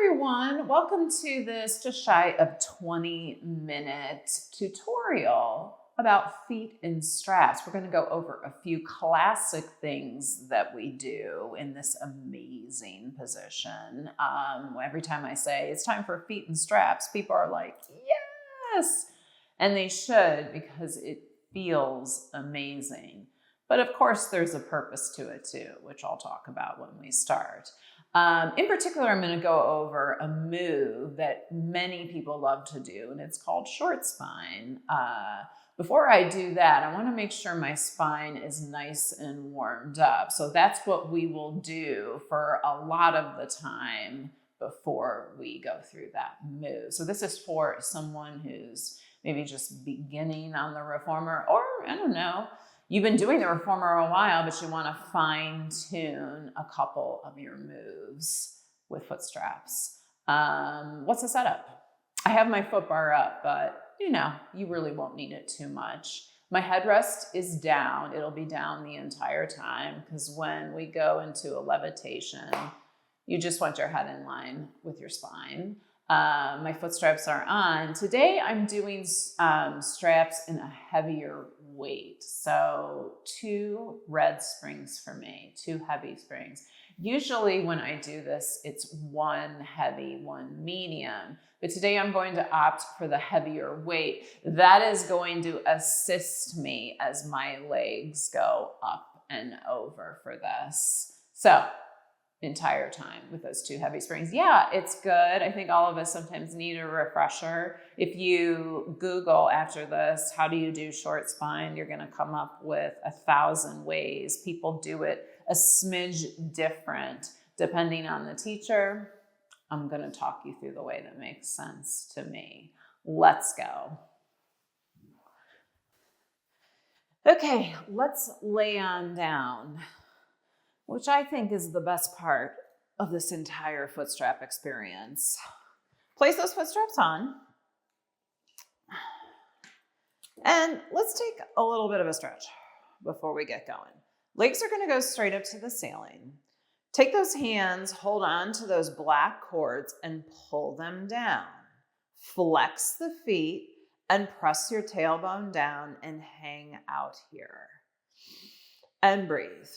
everyone. Welcome to this just shy of 20-minute tutorial about feet in straps. We're going to go over a few classic things that we do in this amazing position. Every time I say it's time for feet in straps, people are like, yes, and they should, because it feels amazing. But of course, there's a purpose to it too, which I'll talk about when we start. In particular, I'm going to go over a move that many people love to do, and it's called short spine. Before I do that, I want to make sure my spine is nice and warmed up. So that's what we will do for a lot of the time before we go through that move. So this is for someone who's maybe just beginning on the reformer, or I don't know, you've been doing the reformer a while, but you want to fine tune a couple of your moves with foot straps. What's the setup? I have my foot bar up, but you really won't need it too much. My headrest is down. It'll be down the entire time, because when we go into a levitation, you just want your head in line with your spine. My foot straps are on. Today I'm doing straps in a heavier weight. So 2 red springs for me, 2 heavy springs. Usually when I do this, it's 1 heavy, 1 medium. But today I'm going to opt for the heavier weight. That is going to assist me as my legs go up and over for this. So entire time with those 2 heavy springs. Yeah, it's good. I think all of us sometimes need a refresher. If you Google after this, how do you do short spine? You're going to come up with 1,000 ways. People do it a smidge different depending on the teacher. I'm going to talk you through the way that makes sense to me. Let's go. Okay, let's lay on down, which I think is the best part of this entire foot strap experience. Place those foot straps on. And let's take a little bit of a stretch before we get going. Legs are going to go straight up to the ceiling. Take those hands, hold on to those black cords and pull them down. Flex the feet and press your tailbone down and hang out here. And breathe.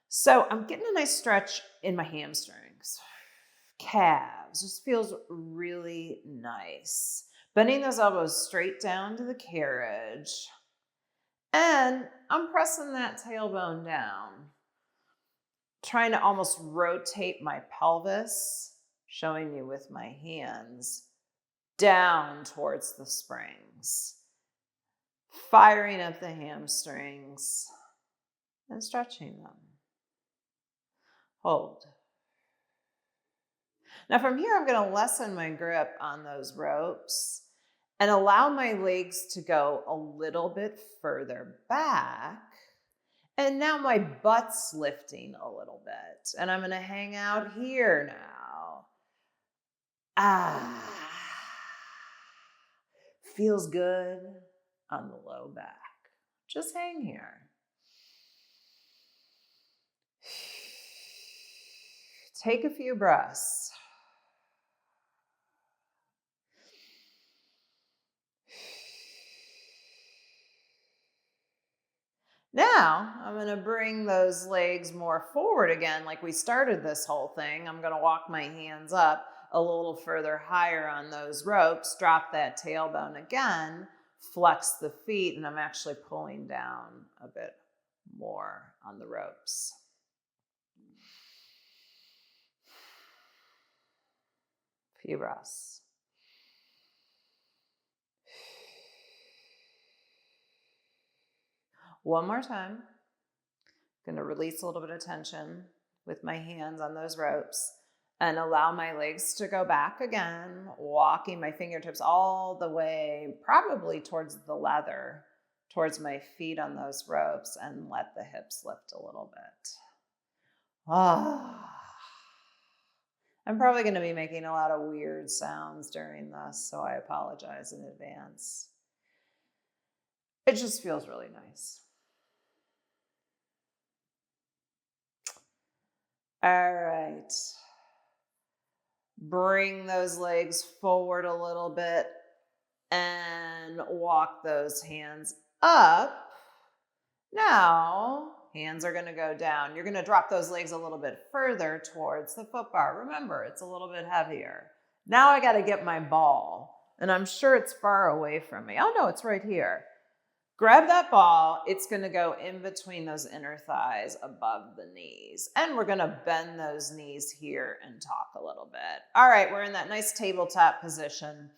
So I'm getting a nice stretch in my hamstrings, calves, just feels really nice. Bending those elbows straight down to the carriage. And I'm pressing that tailbone down, trying to almost rotate my pelvis, showing you with my hands, down towards the springs. Firing up the hamstrings and stretching them. Hold. Now from here, I'm going to lessen my grip on those ropes and allow my legs to go a little bit further back. And now my butt's lifting a little bit. And I'm going to hang out here now. Feels good on the low back. Just hang here. Take a few breaths. Now, I'm going to bring those legs more forward again, like we started this whole thing. I'm going to walk my hands up a little further higher on those ropes, drop that tailbone again, flex the feet, and I'm actually pulling down a bit more on the ropes. Few breaths. One more time. I'm going to release a little bit of tension with my hands on those ropes and allow my legs to go back again, walking my fingertips all the way, probably towards the leather, towards my feet on those ropes, and let the hips lift a little bit. I'm probably going to be making a lot of weird sounds during this, so I apologize in advance. It just feels really nice. All right. right. Bring those legs forward a little bit and walk those hands up. Now, hands are going to go down. You're going to drop those legs a little bit further towards the foot bar. Remember, it's a little bit heavier. Now I got to get my ball, and I'm sure it's far away from me. Oh no, it's right here. Grab that ball. It's going to go in between those inner thighs above the knees. And we're going to bend those knees here and talk a little bit. All right, we're in that nice tabletop position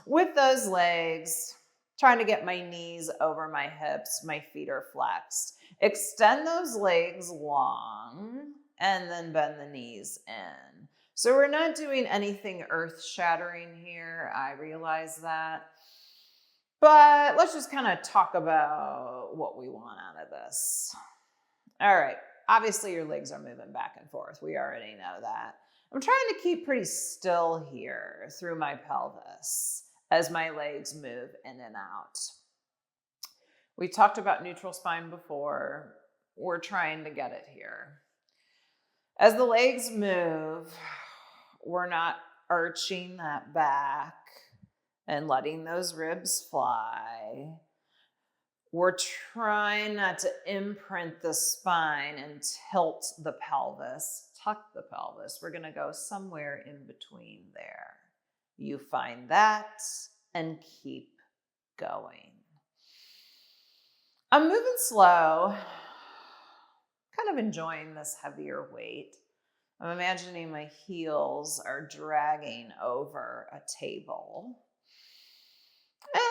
with those legs, trying to get my knees over my hips. My feet are flexed. Extend those legs long and then bend the knees in. So we're not doing anything earth-shattering here. I realize that. But let's just kind of talk about what we want out of this. All right. Obviously, your legs are moving back and forth. We already know that. I'm trying to keep pretty still here through my pelvis as my legs move in and out. We talked about neutral spine before. We're trying to get it here. As the legs move, we're not arching that back and letting those ribs fly. We're trying not to imprint the spine and tilt the pelvis, tuck the pelvis. We're going to go somewhere in between there. You find that and keep going. I'm moving slow, kind of enjoying this heavier weight. I'm imagining my heels are dragging over a table. And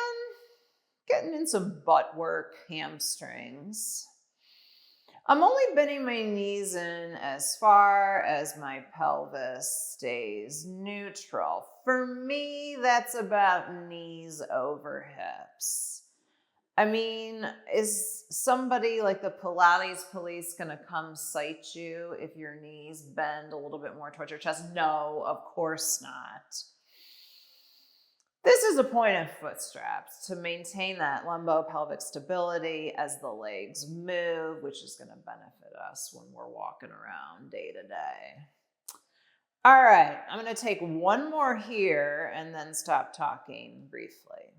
getting in some butt work, hamstrings. I'm only bending my knees in as far as my pelvis stays neutral. For me, that's about knees over hips. I mean, is somebody like the Pilates police going to come cite you if your knees bend a little bit more towards your chest? No, of course not. This is a point of footstraps to maintain that lumbopelvic stability as the legs move, which is going to benefit us when we're walking around day to day. All right, I'm going to take one more here and then stop talking briefly.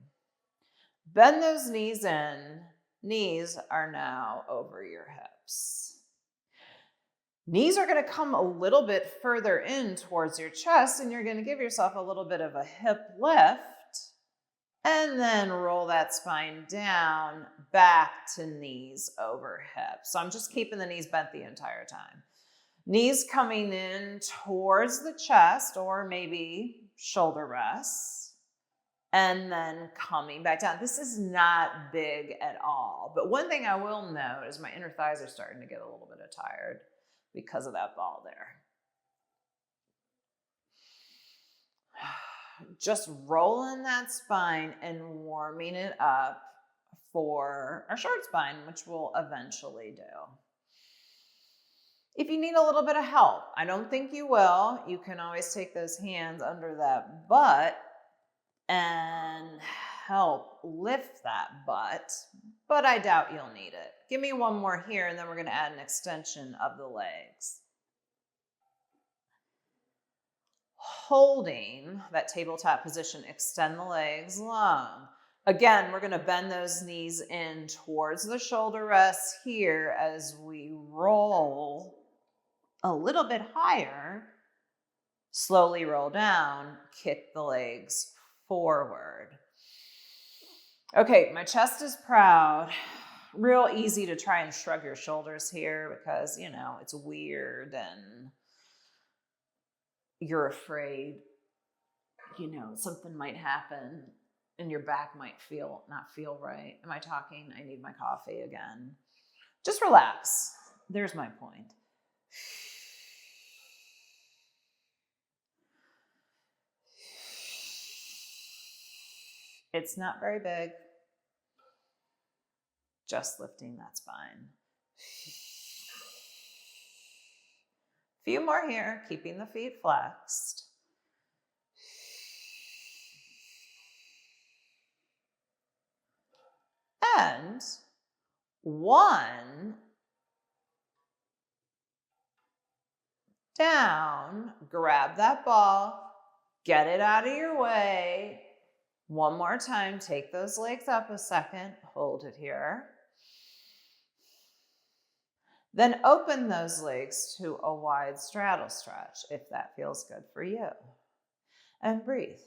Bend those knees in. Knees are now over your hips. Knees are going to come a little bit further in towards your chest, and you're going to give yourself a little bit of a hip lift. And then roll that spine down, back to knees over hips. So I'm just keeping the knees bent the entire time. Knees coming in towards the chest or maybe shoulder rests. And then coming back down. This is not big at all. But one thing I will note is my inner thighs are starting to get a little bit tired because of that ball there. Just rolling that spine and warming it up for our short spine, which we'll eventually do. If you need a little bit of help, I don't think you will. You can always take those hands under that butt and help lift that butt, but I doubt you'll need it. Give me one more here, and then we're going to add an extension of the legs. Holding that tabletop position, extend the legs long. Again, we're going to bend those knees in towards the shoulder rests here as we roll a little bit higher. Slowly roll down, kick the legs forward. Okay, my chest is proud. Real easy to try and shrug your shoulders here because, you know, it's weird and you're afraid, you know, something might happen and your back might not feel right. Am I talking? I need my coffee again. Just relax. There's my point. It's not very big. Just lifting that spine. Few more here, keeping the feet flexed. And one down, grab that ball, get it out of your way. One more time, take those legs up a second, hold it here. Then open those legs to a wide straddle stretch if that feels good for you. And breathe.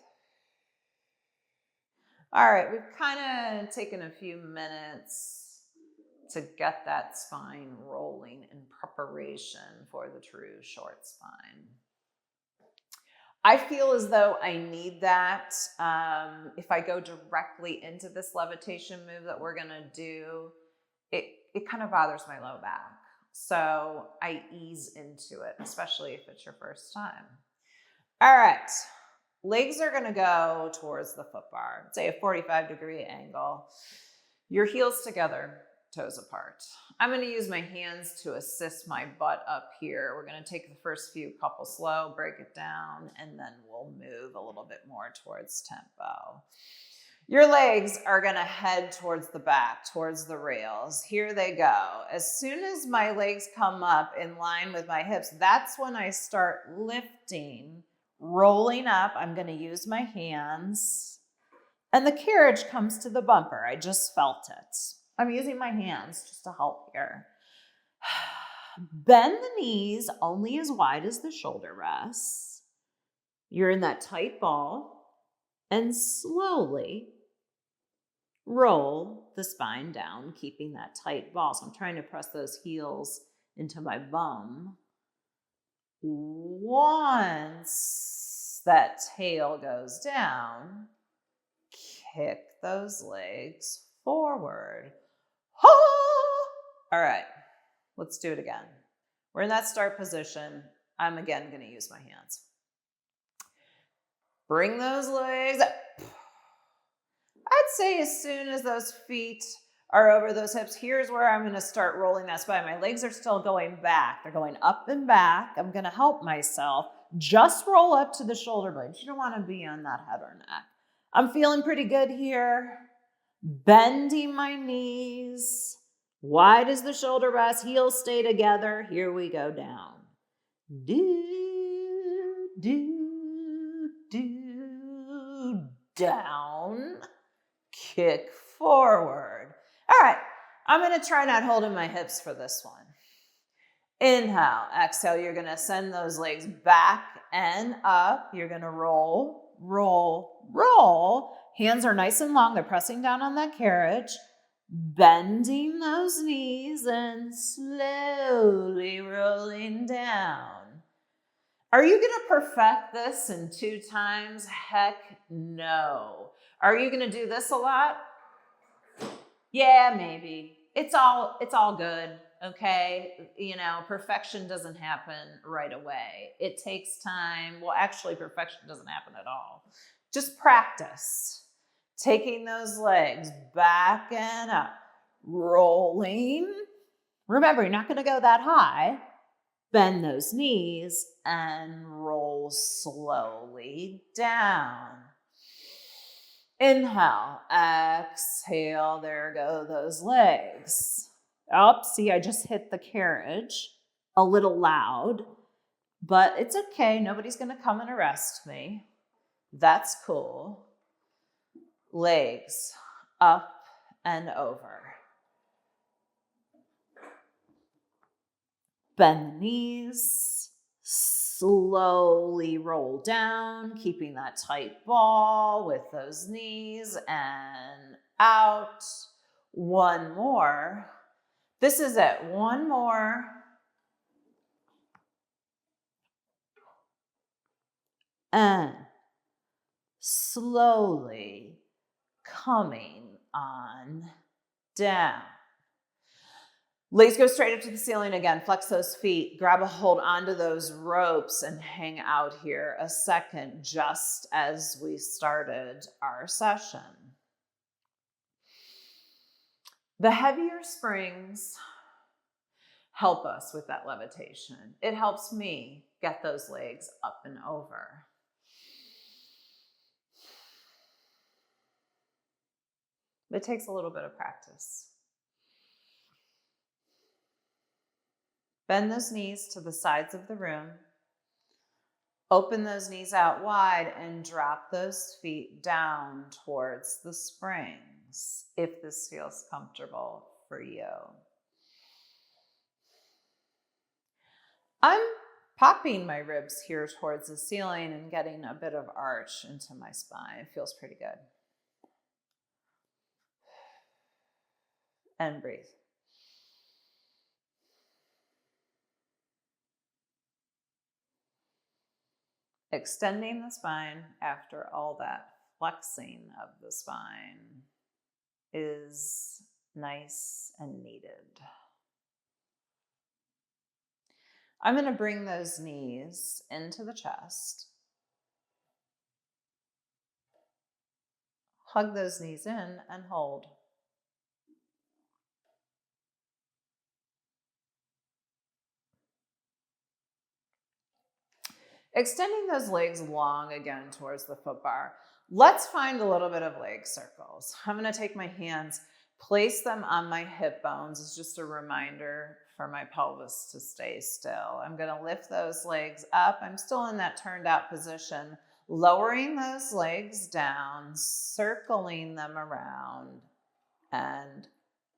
All right, we've kind of taken a few minutes to get that spine rolling in preparation for the true short spine. I feel as though I need that. If I go directly into this levitation move that we're gonna do, it kind of bothers my low back. So I ease into it, especially if it's your first time. All right, legs are gonna go towards the foot bar, say a 45-degree angle. Your heels together, toes apart. I'm gonna use my hands to assist my butt up here. We're gonna take the first couple slow, break it down, and then we'll move a little bit more towards tempo. Your legs are gonna head towards the back, towards the rails. Here they go. As soon as my legs come up in line with my hips, that's when I start lifting, rolling up. I'm gonna use my hands, and the carriage comes to the bumper. I just felt it. I'm using my hands just to help here. Bend the knees only as wide as the shoulder rests. You're in that tight ball, and slowly roll the spine down, keeping that tight ball. So I'm trying to press those heels into my bum. Once that tail goes down, kick those legs forward. All right, let's do it again. We're in that start position. I'm again going to use my hands. Bring those legs up. I'd say as soon as those feet are over those hips, here's where I'm going to start rolling that spine. My legs are still going back. They're going up and back. I'm going to help myself. Just roll up to the shoulder blades. You don't want to be on that head or neck. I'm feeling pretty good here. Bending my knees. Wide as the shoulder rest. Heels stay together. Here we go down. Do, do, do. Down. Kick forward. All right, I'm going to try not holding my hips for this one. Inhale, exhale. You're going to send those legs back and up. You're going to roll, roll, roll. Hands are nice and long. They're pressing down on that carriage. Bending those knees and slowly rolling down. Are you going to perfect this in 2 times? Heck no. Are you going to do this a lot? Yeah, maybe. It's all good, okay? You know, perfection doesn't happen right away. It takes time. Well, actually, perfection doesn't happen at all. Just practice. Taking those legs back and up. Rolling. Remember, you're not going to go that high. Bend those knees and roll slowly down. Inhale, exhale, there go those legs. Oh, see, I just hit the carriage a little loud, but it's okay. Nobody's going to come and arrest me. That's cool. Legs up and over. Bend the knees, slowly roll down, keeping that tight ball with those knees and out. One more. This is it. One more. And slowly coming on down. Legs go straight up to the ceiling again. Flex those feet. Grab a hold onto those ropes and hang out here a second, just as we started our session. The heavier springs help us with that levitation. It helps me get those legs up and over. It takes a little bit of practice. Bend those knees to the sides of the room. Open those knees out wide and drop those feet down towards the springs if this feels comfortable for you. I'm popping my ribs here towards the ceiling and getting a bit of arch into my spine. It feels pretty good. And breathe. Extending the spine after all that flexing of the spine is nice and needed. I'm going to bring those knees into the chest. Hug those knees in and hold. Extending those legs long again towards the foot bar. Let's find a little bit of leg circles. I'm going to take my hands, place them on my hip bones. It's just a reminder for my pelvis to stay still. I'm going to lift those legs up. I'm still in that turned out position, lowering those legs down, circling them around and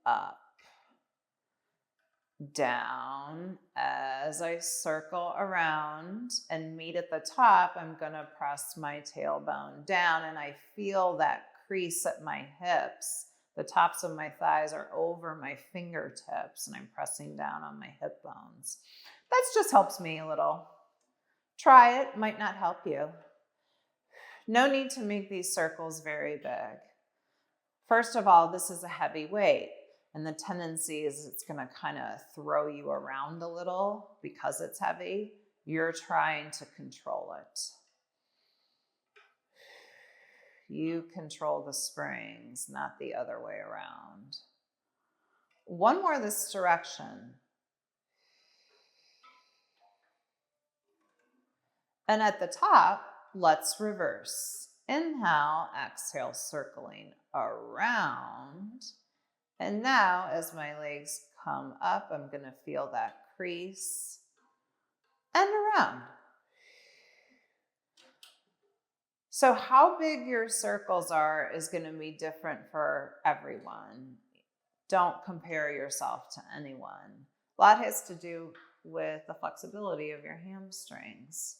up. Down. As I circle around and meet at the top, I'm going to press my tailbone down and I feel that crease at my hips. The tops of my thighs are over my fingertips and I'm pressing down on my hip bones. That just helps me a little. Try it, might not help you. No need to make these circles very big. First of all, this is a heavy weight. And the tendency is it's going to kind of throw you around a little because it's heavy. You're trying to control it. You control the springs, not the other way around. One more this direction. And at the top, let's reverse. Inhale, exhale, circling around. And now, as my legs come up, I'm going to feel that crease and around. So how big your circles are is going to be different for everyone. Don't compare yourself to anyone. A lot has to do with the flexibility of your hamstrings.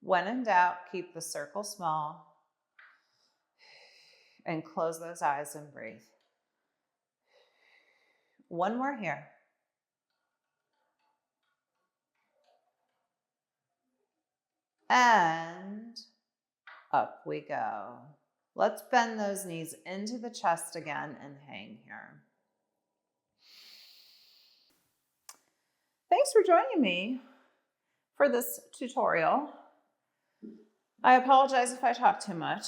When in doubt, keep the circle small and close those eyes and breathe. One more here. And up we go. Let's bend those knees into the chest again and hang here. Thanks for joining me for this tutorial. I apologize if I talk too much.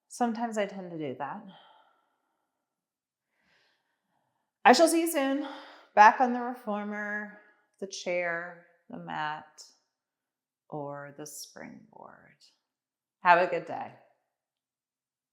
Sometimes I tend to do that. I shall see you soon. Back on the reformer, the chair, the mat, or the springboard. Have a good day.